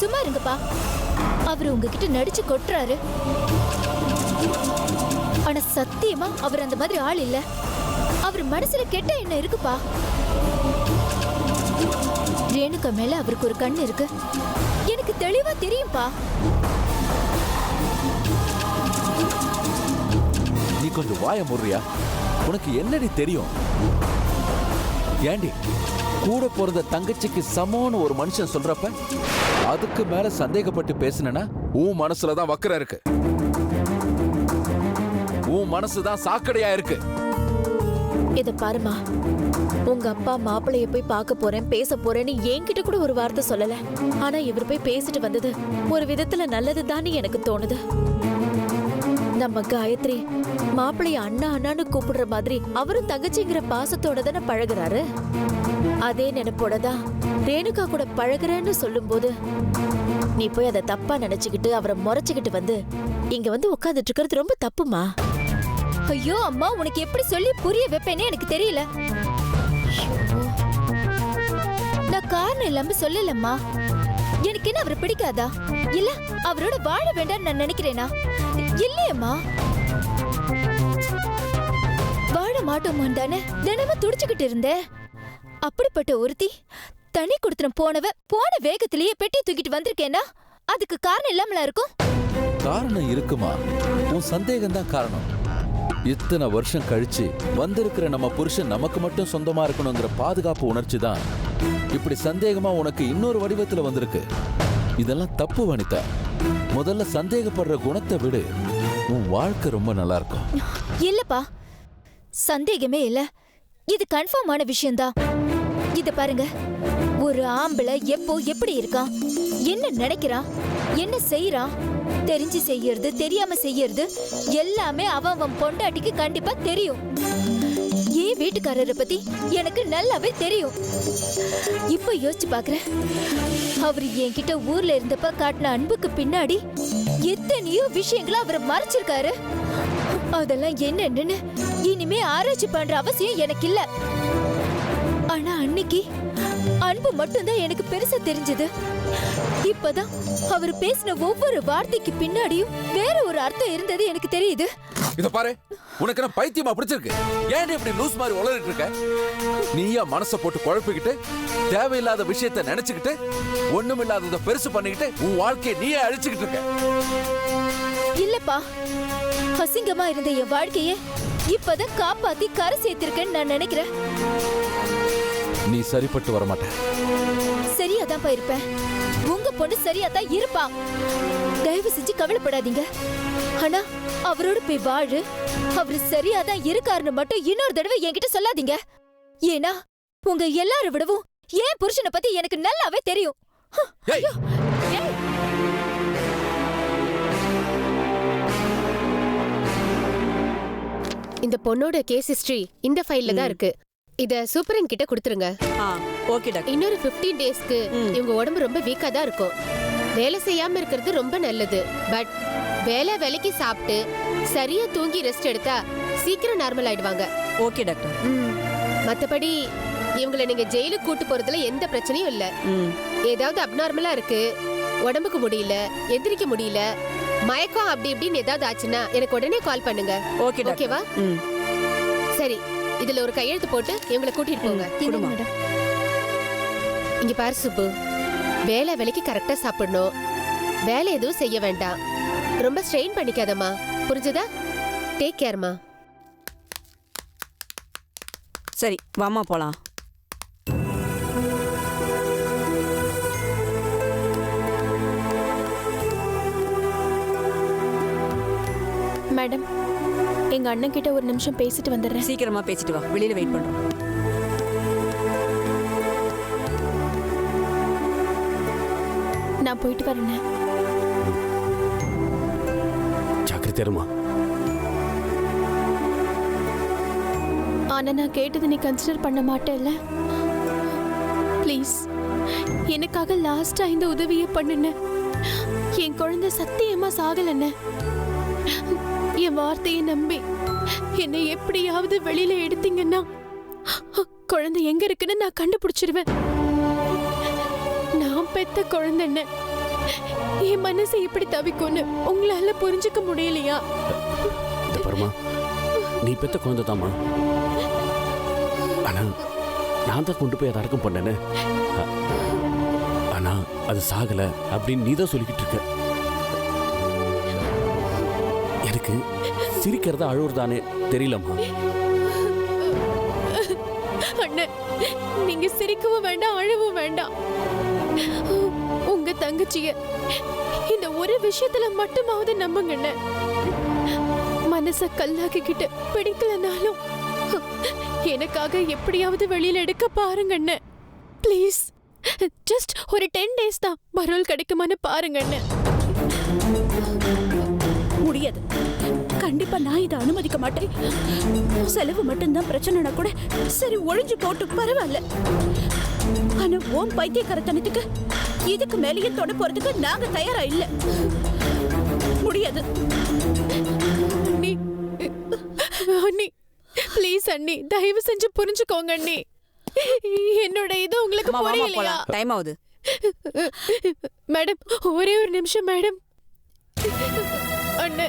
சும்மா இருங்கப்பா. அவர் உங்ககிட்ட நடிச்சு கொட்டுறாரு. ஆனா சத்தியமா அவர் அந்த மாதிரி ஆள் இல்ல. அவர் மனசுல கெட்ட எண்ணம் இருக்குப்பா. ரேணுகா மேல அவருக்கு ஒரு கண்ணு இருக்கு. எனக்கு தெளிவா தெரியும்பா. நீ கொஞ்சம் வாய முறியா? உனக்கு என்னடி தெரியும்? ஏண்டி கூட பிறந்த தங்கச்சிக்கு சமோன்னு ஒரு மனுஷன் சொல்றப்ப அதுக்கு மேல சந்தேகப்பட்டு பேசினா உன் மனசுலதான் வக்கரம் இருக்கு. உன் மனசுதான் சாக்கடையா இருக்கு. இத பாருமா, உங்க அப்பா மாப்பிளைய போய் பார்க்க போறேன் பேச போறேன்னு என்கிட்ட கூட ஒரு வார்த்தை சொல்லல. ஆனா இவர் போய் பேசிட்டு வந்தது ஒரு விதத்துல நல்லதுதான்னு எனக்கு தோணுது. நம்ம காயத்ரி மாப்பிளைய அண்ணா அண்ணான்னு கூப்பிடுற மாதிரி அவரும் தங்கச்சிங்கிற பாசத்தோட தானே பழகுறாரு. அதே நினைப்போடதான் ரேணுகா கூட பழகுறேன்னு சொல்லும் போது நீ போய் அதை தப்பா நினைச்சுக்கிட்டு அவரை முறைச்சுக்கிட்டு வந்து இங்க வந்து உட்கார்ந்துட்டு இருக்கிறது ரொம்ப தப்புமா. ஐயோ அம்மா, உனக்கு எப்படி சொல்லி புரிய வைப்பேன்னு எனக்கு தெரியல. நான் காரணம் இல்லாம சொல்லலம்மா. எனக்கு என்ன அவரை பிடிக்காதா, இல்ல அவரோட வாழ வேண்டாம்னு நான் நினைக்கிறேனா? இல்லையம்மா, வாழ மாட்டோமான் தானே தினமும் துடிச்சுக்கிட்டு இருந்தேன். அப்படிப்பட்ட ஒருத்தி தனி கொடுத்துன போன வேகத்திலேயே பெட்டி தூக்கிட்டு வந்திருக்கேன்னா அதுக்கு காரணம் இல்லாமலா இருக்கும்? காரணம் இருக்குமா? உன் சந்தேகம் தான் காரணம். இத்தனை வருஷம் கழிச்சு வந்திருக்கிற நம்ம புருஷன் நமக்கு மட்டும் சொந்தமா இருக்கணுங்கிற பாதுகாப்பு உணர்ச்சி தான் இப்படி சந்தேகமா உனக்கு இன்னொரு வடிவத்துல வந்திருக்கு. இதெல்லாம் தப்பு வனிதா. முதல்ல சந்தேகப்படுற குணத்தை விடு. உன் வாழ்க்கை ரொம்ப நல்லா இருக்கும். இல்லப்பா, சந்தேகமே இல்ல. இது கன்ஃபார்மான விஷயம்தான். இத பாருங்க, ஒரு ஆம்பளை எப்போ எப்படி இருக்கான், என்ன நினைக்கிறான், என்ன செய்யறான், தெரிஞ்சு செய்யறது தெரியாம செய்யறது எல்லாமே அவன் பொண்டாட்டிக்கு கண்டிப்பா தெரியும். ஏன் வீட்டுக்காரரை பத்தி எனக்கு நல்லாவே தெரியும். இப்ப யோசிச்சு பாக்குறேன், அவரு என்கிட்ட ஊர்ல இருந்தப்ப காட்டின அன்புக்கு பின்னாடி எத்தனையோ விஷயங்களை அவரை மறைச்சிருக்காரு. அதெல்லாம் என்னன்னு இனிமே ஆராய்ச்சி பண்ற அவசியம் எனக்கு இல்ல. ஆனா அன்னைக்கு அன்பு மட்டும்தான் எனக்கு பெருசா தெரிஞ்சது. இப்பதான் அவர் பேசின ஒவ்வொரு வார்த்தைக்கு பின்னாடியும் வேற ஒரு அர்த்தம் இருந்தது எனக்கு தெரியுது. இத பாரு, உனக்கு என்ன பைத்தியமா பிடிச்சிருக்கு? ஏன் இப்படி லூஸ் மாதிரி உளறிட்டு இருக்க? நீயா மனசை போட்டு குழப்பிக்கிட்டு தேவையில்லாத விஷயத்த நினைச்சுக்கிட்டு ஒண்ணுமில்லாதத பெருசு பண்ணிக்கிட்டு உன் வாழ்க்கையை நீயே அழிச்சுக்கிட்டு இருக்க. இல்லப்பா, அசிங்கமா இருந்த என் வாழ்க்கைய இப்பதான் காப்பாத்தி கரை சேர்த்திருக்கேன்னு நான் நினைக்கிறேன். நீ சரிப்பட்டு வரமாட்ட. சரியாதான் இருப்பேன். உங்க பொண்ணு சரியாதான் இருப்பா. தயவு செஞ்சு கவலைப்படாதீங்க. ஆனா அவரோட போய் வாழு, அவரு சரியாதான் இருக்காருன்னு மட்டும் இன்னொரு தடவை என்கிட்ட சொல்லாதீங்க. ஏன்னா உங்க எல்லாரும் விடவும் ஏன் புருஷனை பத்தி எனக்கு நல்லாவே தெரியும். இந்த பொண்ணோட கேஸ் ஹிஸ்டரி இந்த ஃபைல்ல தான் இருக்கு. இத சூப்பரன் கிட்ட கொடுத்துருங்க. Okay doctor. இன்னொரு 15 டேஸ்க்கு இவங்க உடம்பு ரொம்ப வீக்கா தான் இருக்கும். வேலை செய்யாம இருக்கிறது ரொம்ப நல்லது. பட் வேலைக்கு சாப்பிட்டு சரியா தூங்கி ரெஸ்ட் எடுத்தா சீக்கிரம் நார்மல் ஆயிடுவாங்க. Okay doctor. மத்தபடி இவங்களை நீங்க ஜெயிலுக்கு கூட்டு போறதுல எந்த பிரச்சனையும் இல்ல. ஏதாவது அப்நார்மலா இருக்கு, உடம்புக்கு முடியல, எந்திரிக்க முடியல, மயக்கம் அப்படி இப்படின்னு ஏதாவது ஆச்சுன்னா எனக்கு உடனே கால் பண்ணுங்க. ஓகேவா? சரி, இதுல ஒரு கையெழுத்து போட்டு இவங்களை கூட்டிட்டு போங்க. இங்க பாரு சுப்பு, வேலைக்கு கரெக்டா சாப்பிடணும். வேலை எதுவும் செய்ய வேண்டாம். ரொம்ப ஸ்ட்ரெயின் பண்ணிக்காதம்மா, புரிஞ்சுதா? டேக் கேர்மா. சரி, வாமா போலாம். மேடம், எங்க அண்ணன் கிட்ட ஒரு நிமிஷம் பேசிட்டு வந்துடுறேன். சீக்கிரமா பேசிட்டு வா, வெளியில வெயிட் பண்றோம். நான் போயிட்டு வரேன். ஜாக்கிரதையா. ஆனா நான் கேட்டது நீ கன்சிடர் பண்ண மாட்டேல்ல? ப்ளீஸ் எனக்காக லாஸ்டா இந்த உதவியை பண்ணுன. என் குழந்தை சத்தியமா சாகலன்னு என் வார்த்தையை நம்பி என்னை எப்படியாவது வெளியில எடுத்தீங்கன்னா குழந்தை எங்க இருக்குன்னு நான் கண்டுபிடிச்சிருவேன். நான் பெத்த குழந்தைன்னு என் மனசு இப்படி தவிக்கும்னு உங்களால புரிஞ்சுக்க முடியலையா? இந்த பரமா, நீ பெத்த குழந்தை தாம்மா. ஆனா நான் தான் கொண்டு போய் அதை அடக்கம் பண்ணேன்னு. ஆனா அது சாகல அப்படின்னு நீ தான் சொல்லிக்கிட்டு இருக்க. எனக்கு சிரிக்கிறதா அழுவுறதானே தெரியலம்மா. அண்ணன், நீங்க சிரிக்கவும் வேண்டாம், அழவும் வேண்டாம். உங்க தங்கச்சிய இந்த ஒரு விஷயத்துல மட்டுமாவது நம்புங்க. மனச கல்லாக்கிக்கிட்டு பிடிக்கலனாலும் எனக்காக எப்படியாவது வெளியில எடுக்க பாருங்க. ப்ளீஸ், ஜஸ்ட் ஒரு 10 days தான் பரோல் கிடைக்குமான்னு பாருங்க. முடியாது, கண்டிப்பா நான் இதை அனுமதிக்க மாட்டேன். செலவு மட்டும்தான் பிரச்சனைனா கூட சரி, ஒழிஞ்சு போட்டு பரவாயில்ல. ஆனா ஓம் பைத்தியக்காரத்தனத்துக்கு இதுக்கு மேலேயே தொட போறதுக்கு நாங்க தயாரா இல்ல. முடியாது. அண்ணி, அண்ணி ப்ளீஸ் அண்ணி, தயவு செஞ்சு புரிஞ்சுக்கோங்க அண்ணி. என்னோட இது உங்களுக்கு புரியலையா? டைம் ஆகுது மேடம். ஒரே ஒரு நிமிஷம் மேடம். அண்ணே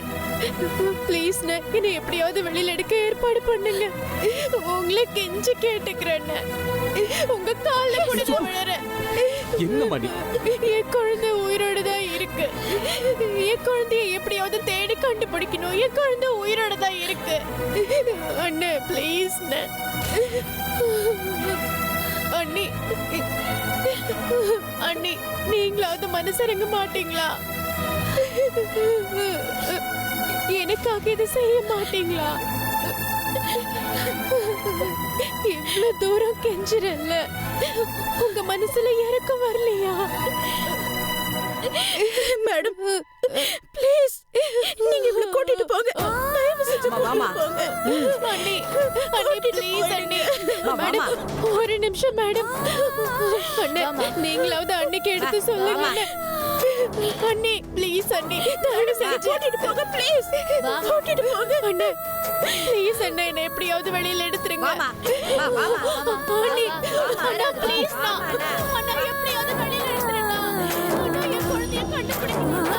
ப்ளீஸ், என்னை எப்படியாவது வெளியில எடுக்க ஏற்பாடு பண்ணுங்க. உங்களை கெஞ்சி கேட்டுக்கிறேன். உங்க கால்ல கூட விழுறேன். என்ன மணி, என் குழந்தை உயிரோட தான் இருக்கு. என் குழந்தைய எப்படியாவது தேடி கண்டுபிடிக்கணும். என் குழந்தை உயிரோட தான் இருக்கு. அண்ணே ப்ளீஸ். அண்ணி, அண்ணி நீங்களாவது மனசரங்க மாட்டீங்களா? எனக்காக இதை செய்ய மாட்டீங்களா? இவ்வளவு தூரம் கெஞ்சிரல்ல, உங்க மனசுல இறக்கம் வரலையா? மேடம் ப்ளீஸ், நீங்க இவளை கூட்டிட்டு போங்க. தயவு செஞ்சு வாமா. போங்க. அண்ணி, அண்ணி ப்ளீஸ் அண்ணி. மேடம் ஒரு நிமிஷம் மேடம். அண்ணா, நீங்களாவது அன்னைக்கு எடுத்து சொல்லுங்க. அண்ணி ப்ளீஸ் அண்ணி, தயவு செஞ்சு கூட்டிட்டு போங்க. ப்ளீஸ் கூட்டிட்டு போங்க. அண்ணா ப்ளீஸ் அண்ணா, என்ன எப்படியாவது வெளியில எடுத்துருங்க. அண்ணி, அண்ணா ப்ளீஸ் அண்ணா, எப்படியாவது வெளியில எடுத்துருங்க. அண்ணா, என் குழந்தைய கண்டுபிடிக்கணும்.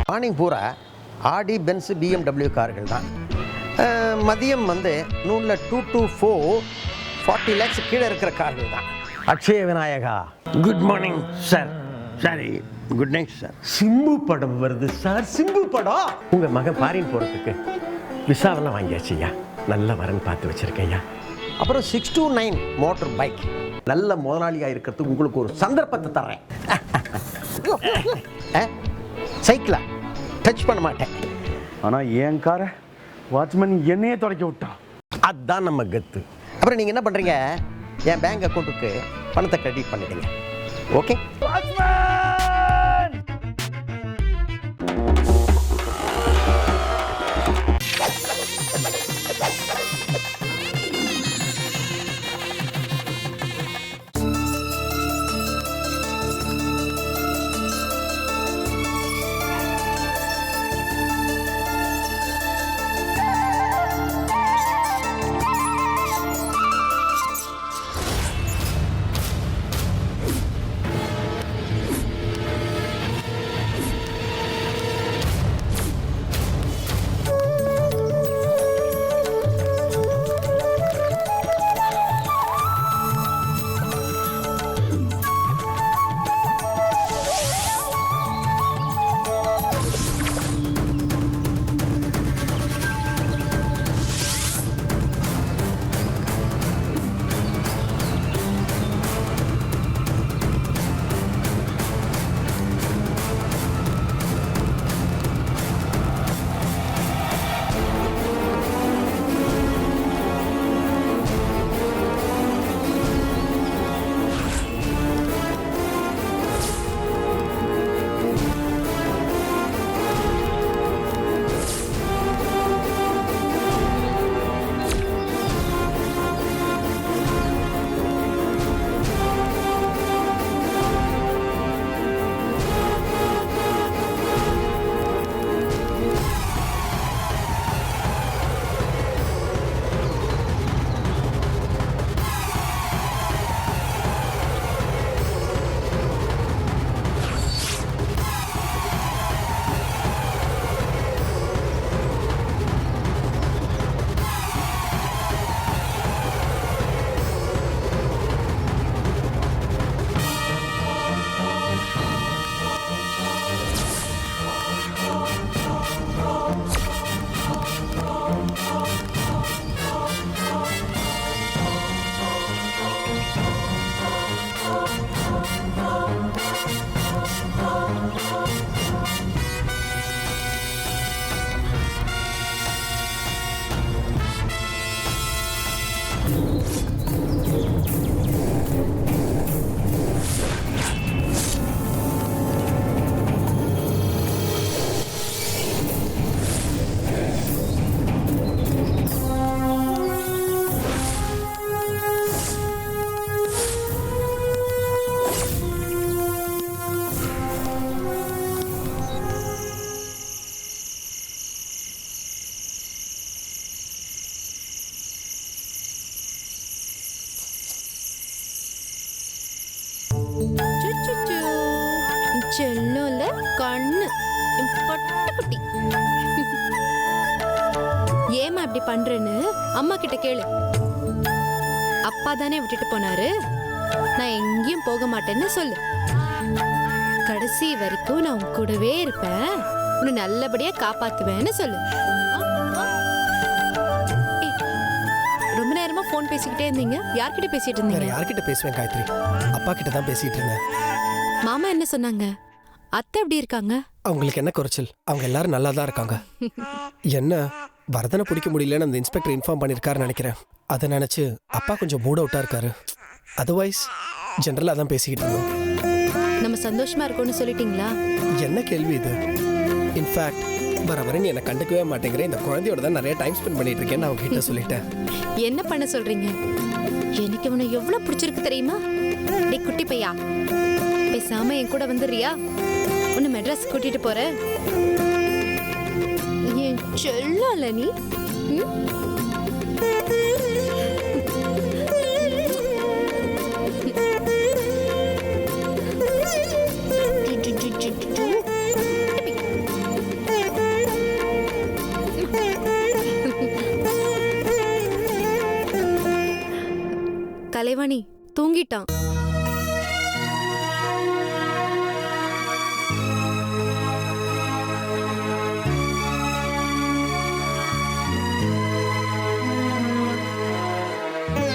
மார்னிங் பூரா ஆடி, பென்ஸ், BMW கார்கள் தான். மதியம் வந்து 2 to 4 40 lakhs கீழே இருக்கிற கார்கள் தான். Akshaya Vinayaka, good morning sir. சரி, குட் நைட் சார். சிம்பு படம் வருது சார், சிம்பு படம். உங்கள் மகன் ஃபாரின் போகிறதுக்கு விசாவெல்லாம் வாங்கியாச்சு ஐயா. நல்ல வரன் பார்த்து வச்சுருக்கேன் ஐயா. அப்புறம் 6 to 9 மோட்டர் பைக். நல்ல முதலாளியாக இருக்கிறதுக்கு உங்களுக்கு ஒரு சந்தர்ப்பத்தை தர்றேன். சைக்கிளா டச் பண்ண மாட்டேன். ஆனால் என் காரை வாட்ச்மேன் என்னையே தொடக்க விட்டான். அதுதான் நம்ம கத்து. அப்புறம் நீங்கள் என்ன பண்ணுறீங்க, என் பேங்க் அக்கௌண்ட்டுக்கு பணத்தை கிரெடிட் பண்ணிடுங்க. ஓகே? செல்லம் இல்ல கண்ணு பட்டு குட்டி. ஏமா இப்படி பண்றேன்னு அம்மா கிட்ட கேளு. அப்பா தானே விட்டுட்டு போனாரு, நான் எங்கேயும் போக மாட்டேன்னு சொல்லு. கடைசி வரைக்கும் நான் உன் கூடவே இருப்பேன், உன்னை நல்லபடியா காப்பாத்துவேன்னு சொல்லு. ஏய், ரொம்ப நேரமா போன் பேசிக்கிட்டே இருந்தீங்க, யார்கிட்ட பேசிட்டு வேற இருந்தீங்க? யார்கிட்ட பேசுவேன் காயத்ரி? அப்பா கிட்ட தான் பேசிட்டு இருந்தேன். மாமா என்ன சொன்னாங்க? அத்தை எப்படி இருக்காங்க? அவங்களுக்கு என்ன குறைச்சல்? அவங்க எல்லாரும் நல்லா தான் இருக்காங்க. என்ன வரதனை பிடிக்க முடியலன்னு அந்த இன்ஸ்பெக்டர் இன்ஃபார்ம் பண்ணியிருக்காருன்னு நினைக்கிறேன். அதை நினச்சி அப்பா கொஞ்சம் மூட் அவுட்டாக இருக்காரு. அதர்வைஸ் ஜென்ரலாக தான் பேசிக்கிட்டு இருந்தோம். நம்ம சந்தோஷமா இருக்கோம்னு சொல்லிட்டீங்களா? என்ன கேள்வி இது? இன்ஃபேக்ட் வர வரை நீ என்னை கண்டுக்கவே மாட்டேங்கிறேன், இந்த குழந்தையோட தான் நிறைய டைம் ஸ்பெண்ட் பண்ணிட்டு இருக்கேன்னு அவங்க கிட்ட சொல்லிட்டேன். என்ன பண்ண சொல்றீங்க? எனக்கு இவனை எவ்வளவு பிடிச்சிருக்கு தெரியுமா? டேய் குட்டி பையா, பேசாம என் கூட வந்துடுறியா? உன்னை மெட்ராஸ் கூட்டிட்டு போறேன். என் செல்லல நீ. கலைவாணி தூங்கிட்டான்.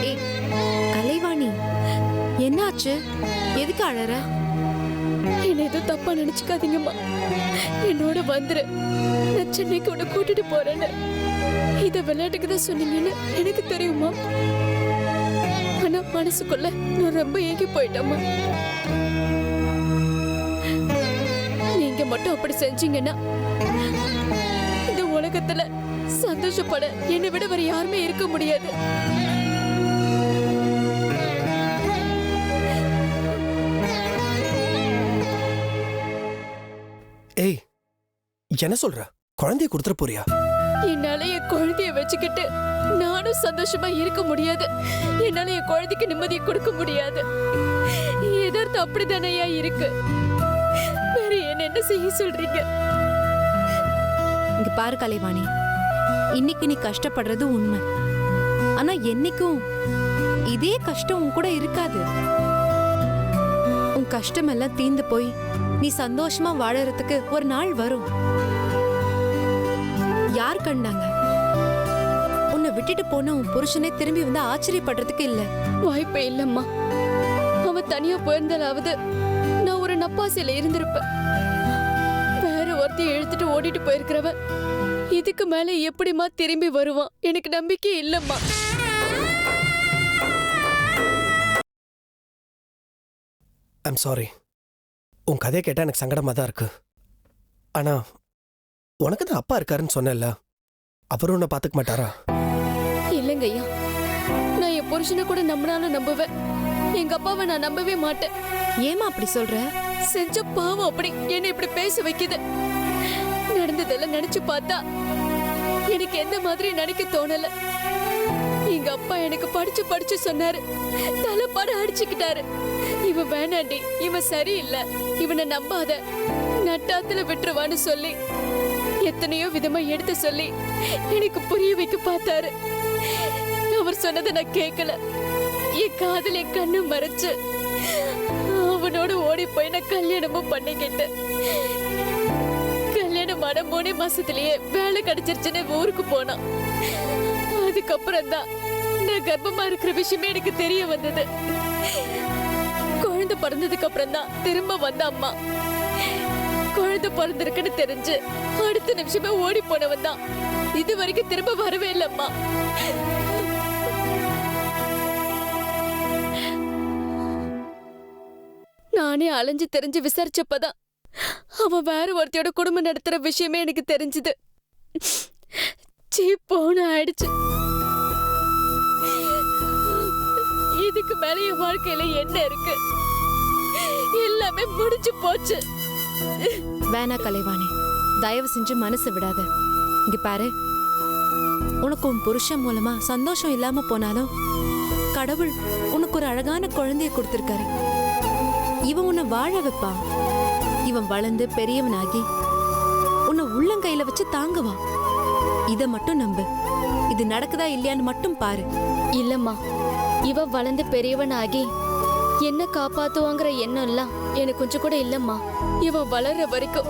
ஏய் கலைவாணி, என்னாச்சு? எதுக்கு அழற? என்ன எதுவும் தப்பா நினைச்சுக்காதீங்கம்மா. என்னோட வந்துரு, நான் சென்னைக்கு உன்னை கூட்டிட்டு போறேன்னு இத விளையாட்டுக்கு தான் சொன்னீங்கன்னு எனக்கு தெரியுமா. ஆனா மனசுக்குள்ள நான் ரொம்ப ஏங்கி போயிட்டேம்மா. நீங்க மட்டும் அப்படி செஞ்சீங்கன்னா இந்த உலகத்துல சந்தோஷப்பட என்னை விட வேற யாருமே இருக்க முடியாது. ஏய், என்ன சொல்ற? குழந்தைய கொடுத்துட போறியா? என்னால என் குழந்தைய வச்சுக்கிட்டு நானும் சந்தோஷமா இருக்க முடியாது. என்னால என் குழந்தைக்கு நிம்மதியை கொடுக்க முடியாது. எதார்த்தம் அப்படிதானையா இருக்கு. வேற என்ன செய்ய சொல்றீங்க? இங்க பாரு கலைவாணி, இன்னைக்கு நீ கஷ்டப்படுறது உண்மை. ஆனா என்னைக்கும் இதே கஷ்டம் உன் கூட இருக்காது. உன் கஷ்டம் எல்லாம் தீந்து போய் நீ சந்தோஷமா வாழறதுக்கு ஒரு நாள் வரும். யார் கண்டாங்க? உன்னை விட்டுட்டு போன உன் புருஷனே திரும்பி வந்து ஆச்சரியப்படுறதுக்கு இல்ல. வாய்ப்பே இல்லம்மா. அவன் தனியா போயிருந்தாலாவது நான் ஒரு நப்பாசையில இருந்திருப்பேன். வேற ஒருத்தையும் இழுத்துட்டு ஓடிட்டு போயிருக்கிறவன் இதுக்கு மேல எப்படிமா திரும்பி வருவான்? எனக்கு நம்பிக்கை இல்லம்மா. I'm sorry. உன் கதையை கேட்டால் எனக்கு சங்கடமாக தான் இருக்கு. ஆனா உனக்கு தான் அப்பா இருக்காருன்னு சொன்னேன்ல, அவரும் உன்னை பார்த்துக்க மாட்டாரா? இல்லைங்க ஐயா, நான் என் புருஷனை கூட நம்பினாலும் நம்புவேன், எங்க அப்பாவை நான் நம்பவே மாட்டேன். ஏமா அப்படி சொல்ற? செஞ்ச பாவம் அப்படி என்ன இப்படி பேச வைக்குது. நடந்ததெல்லாம் நினைச்சு பார்த்தா எனக்கு எந்த மாதிரி நினைக்க தோணல. எங்க அப்பா எனக்கு படிச்சு படிச்சு சொன்னாரு, தலைப்பாடு அடிச்சுக்கிட்டாரு. இவன் வேணாண்டி, இவன் சரியில்லை, இவனை நம்பாத, நட்டாத்துல விட்டுருவான்னு சொல்லி எத்தனையோ விதமா எடுத்து சொல்லி எனக்கு புரிய வைக்க பார்த்தாரு. அவர் சொன்னதை நான் கேட்கல. என் காதல் என் கண்ணு மறைச்சு அவனோட ஓடி போய் நான் கல்யாணமும் பண்ணிக்கிட்டேன். கல்யாணம் ஆன 3 மாசத்திலேயே வேலை கிடைச்சிருச்சுன்னு ஊருக்கு போனான். அதுக்கப்புறம் தான் நான் கர்ப்பமா இருக்கிற விஷயமே எனக்கு தெரிய வந்தது. குழந்தை பிறந்ததுக்கு அப்புறம் தான் திரும்ப வந்த அம்மா குழந்தை பிறந்திருக்குன்னு தெரிஞ்சு அடுத்த நிமிஷமே ஓடி போனவன் தான் இது வரைக்கும் திரும்ப வரவே இல்லம்மா. நானே அலைஞ்சு தெரிஞ்சு விசாரிச்சப்பதான் அவன் வேற ஒருத்தையோட குடும்பம் நடத்துற விஷயமே எனக்கு தெரிஞ்சது. போன ஆயிடுச்சு. இதுக்கு மேல என் வாழ்க்கையில என்ன இருக்கு? எல்லாமே முடிஞ்சு போச்சு. வேணா கலைவாணி, தயவு செஞ்சு மனசு விடாத. இங்க பாரு, உனக்கு உன் புருஷன் மூலமா சந்தோஷம் இல்லாம போனாலும் கடவுள் உனக்கு ஒரு அழகான குழந்தைய கொடுத்திருக்காரு. இவன் உன்னை வாழ வைப்பா. இவன் வளர்ந்து பெரியவனாகி உன்னை உள்ளங்கையில வச்சு தாங்குவான். இத மட்டும் நம்பு. இது நடக்குதா இல்லையான்னு மட்டும் பாரு. இல்லம்மா, இவ வளர்ந்து பெரியவன் ஆகி என்ன காப்பாத்துவாங்கிற எண்ணம் எல்லாம் எனக்கு கொஞ்சம் கூட இல்லம்மா. இவன் வளர்ற வரைக்கும்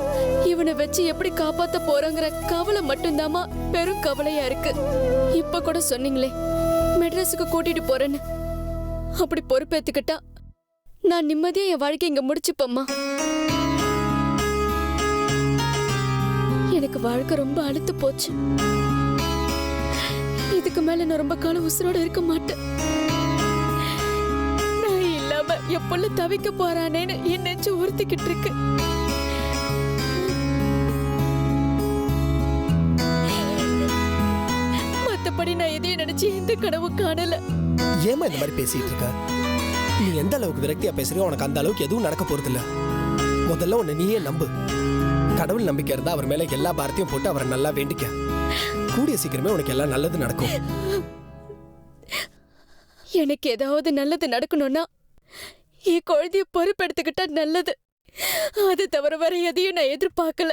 இவனை வச்சு எப்படி காப்பாத்த போறாங்கிற கவலை மட்டும்தாம்மா பெரும் கவலையா இருக்கு. இப்ப கூட சொன்னீங்களே மெட்ராஸுக்கு கூட்டிட்டு போறேன்னு, அப்படி பொறுப்பேத்துக்கிட்டா நான் நிம்மதியா என் வாழ்க்கை இங்க முடிச்சுப்பம்மா. எனக்கு வாழ்க்கை ரொம்ப அழுத்து போச்சு. இதுக்கு மேல நான் ரொம்ப காலம் உசுரோட இருக்க மாட்டேன். நான் இல்லாம என் புள்ள தவிக்க போறானேன்னு என் நெஞ்சு உறுத்திக்கிட்டு இருக்கு. மத்தபடி நான் எதையும் நினைச்சு எந்த கனவு காணல. ஏமா இந்த மாதிரி பேசிட்டு இருக்க? நீ எந்த அளவுக்கு விரக்தியா பேசுறியோ உனக்கு அந்த அளவுக்கு எதுவும் நடக்க போறது இல்ல. முதல்ல உன்னை நீயே நம்பு. கடவுள் நம்பிக்கை இருந்தா அவர் மேல எல்லா பாரத்தையும் போட்டு அவரை நல்லா வேண்டிக்க. கூடிய சீக்கிரமே உனக்கு எல்லாம் நல்லது நடக்கும். எனக்கு ஏதாவது நல்லது நடக்கணும்னா என் குழந்தைய பொறுப்பெடுத்துக்கிட்டா நல்லது. அது தவிர வேற எதையும் நான் எதிர்பார்க்கல.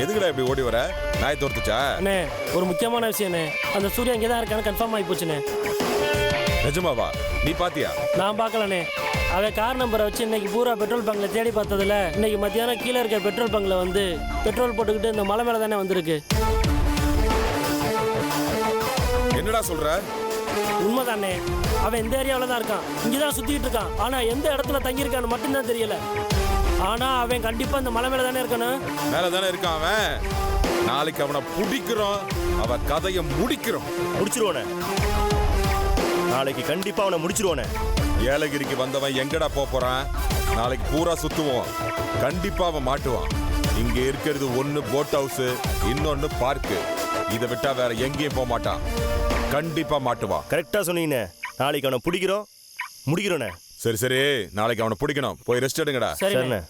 எதுக்குடா இப்படி ஓடி வர? நாய் தோர்த்துச்சா? அண்ணே, ஒரு முக்கியமான விஷயம்ண்ணே. அந்த சூர்யா இங்கே தான் இருக்கான்னு கன்ஃபார்ம் ஆகி போச்சுண்ணே. நிஜமாவா? நீ பாத்தியா? நான் பார்க்கலண்ணே. அவன் கார் நம்பரை வச்சு இன்னைக்கு பூரா பெட்ரோல் பங்க்ல தேடி பார்த்ததுல இன்னைக்கு மத்தியானம் கீழே இருக்க பெட்ரோல் பங்க்ல வந்து பெட்ரோல் போட்டுக்கிட்டு இந்த மலை மேலே தானே வந்திருக்கு. என்னடா சொல்ற? உண்மைதானே. அவன் இந்த ஏரியாவில் தான் இருக்கான், இங்கே தான் சுற்றிட்டு இருக்கான். ஆனால் எந்த இடத்துல தங்கியிருக்கான்னு மட்டும்தான் தெரியல. ஆனா அவன் கண்டிப்பா இந்த மலை மேல தானே இருக்கணும். மேல தானே இருக்கான் அவன். நாளைக்கு அவனை பிடிக்கிறோம், அவன் கதையை முடிச்சிருவோனே. நாளைக்கு கண்டிப்பா அவனை முடிச்சிருவோனே. ஏலகிரிக்கு வந்தவன் எங்கடா போறான்? நாளைக்கு பூரா சுத்துவோம், கண்டிப்பா அவன் மாட்டுவான். இங்க இருக்கிறது ஒன்னு போட் ஹவுஸ், இன்னொன்னு பார்க்கு. இதை விட்டா வேற எங்கேயும் போக மாட்டான். கண்டிப்பா மாட்டுவான். கரெக்டா சொன்னீங்க. நாளைக்கு அவனை பிடிக்கிறோம், முடிக்கிறோனே. சரி சரி, நாளைக்கு அவனை பிடிக்கணும். போய் ரெஸ்ட் எடுங்கடா. சரிண்ணே.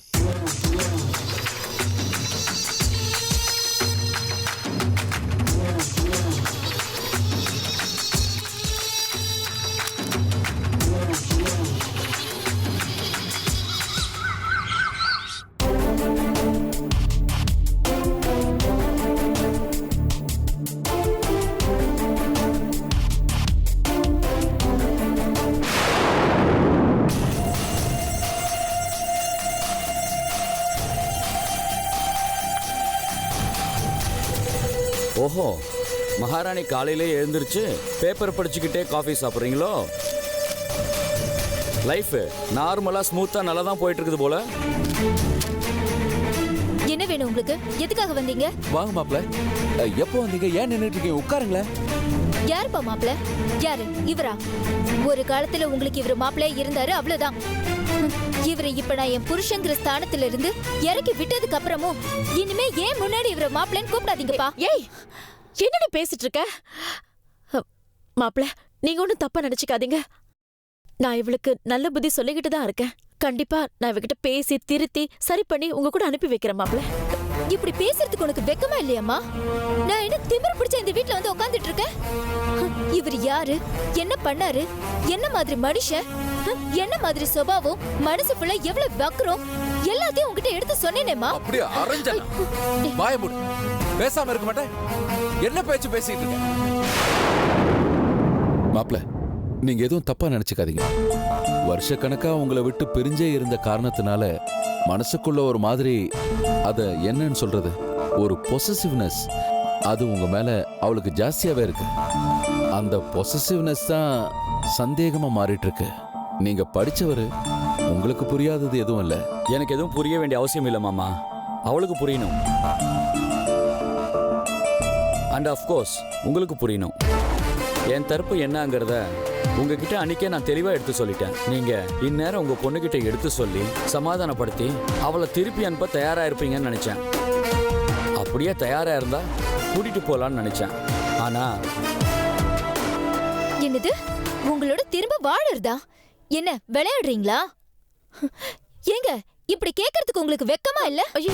ஓஹோ, மகாராணி காலையிலே எழுந்திருச்சு பேப்பர் படிச்சுக்கிட்டே காஃபி சாப்பிட்றீங்களோ? லைஃப் நார்மலா ஸ்மூத்தா நல்லா தான் போயிட்டு இருக்குது போல. என்ன வேணும் உங்களுக்கு? எதுக்காக வந்தீங்க? வாங்க மாப்ள. எப்போ வந்தீங்க? ஏன் நின்னுட்டு இருக்கீங்க? உட்காருங்களேன். யாருப்பா மாப்ள? யாரு? இவரா? ஒரு காலத்துல உங்களுக்கு இவர் மாப்பிள்ளை இருந்தாரு, அவ்வளவுதான். இவரை இப்ப நான் என் புருஷங்கிற ஸ்தானத்துல இருந்து இறக்கி விட்டதுக்கு அப்புறமும் இனிமே ஏன் முன்னாடி இவரை மாப்பிள்ளைன்னு கூப்பிடாதீங்கப்பா. ஏய், என்னடி பேசிட்டு இருக்க? மாப்பிள்ள, நீங்க ஒன்றும் தப்பா நினைச்சுக்காதீங்க. நான் இவளுக்கு நல்ல புத்தி சொல்லிக்கிட்டு தான் இருக்கேன். கண்டிப்பா நான் இவகிட்ட பேசி திருத்தி சரி பண்ணி உங்க கூட அனுப்பி வைக்கிறேன் மாப்பிள்ள. இப்படி பேசுறதுக்கு உனக்கு வெக்கமா இல்லையாம்மா? நான் என்ன திமிர் பிடிச்ச இந்த வீட்ல வந்து உட்கார்ந்துட்டு இருக்கேன்? இவர் யாரு? என்ன பண்ணாரு? என்ன மாதிரி மனுஷன்? என்ன மாதிரி சுபாவம்? மனசு ஃபுல்லா எவ்வளவு வக்கரம்? எல்லாத்தையும் உன்கிட்ட எடுத்து சொன்னேனேம்மா. அப்படியே அரஞ்சனா. வாய மூடு. பேசாம இருக்க மாட்டேன். என்ன பேச்சு பேசிட்டு இருக்க? மாப்ள, நீங்க எதுவும் தப்பா நினைச்சுக்காதீங்க. வருஷக்கணக்கா உங்களை விட்டு பிரிஞ்சே இருந்த காரணத்தினால மனசுக்குள்ள ஒரு மாதிரி, அத என்னன்னு சொல்றது, ஒரு பொசசிவ்னஸ், அது உங்க மேல அவளுக்கு ஜாஸ்தியாவே இருக்கு. அந்த பொசசிவ்னஸ் தான் சந்தேகமா மாறிட்டு இருக்கு. நீங்க படிச்சவரு, உங்களுக்கு புரியாதது எதுவும் இல்ல. எனக்கு எதுவும் புரிய வேண்டிய அவசியம் இல்லை மாமா, அவளுக்கு புரியணும். அண்ட் ஆஃப் கோர்ஸ் உங்களுக்கு புரியணும். என் தரப்பு என்னங்கிறத உங்ககிட்ட அன்னைக்கே நான் தெளிவா எடுத்து சொல்லிட்டேன். நீங்க இந்நேரம் உங்க பொண்ணுகிட்ட எடுத்து சொல்லி சமாதானப்படுத்தி அவளை திருப்பி அனுப்ப தயாரா இருப்பீங்கன்னு நினைச்சேன். அப்படியே தயாரா இருந்தா கூட்டிட்டு போலான்னு நினைச்சேன். ஆனா என்னது உங்களோட திரும்ப வாழறதா? என்ன விளையாடுறீங்களா? ஏங்க இப்படி கேக்குறதுக்கு உங்களுக்கு வெக்கமா இல்ல? ஐயோ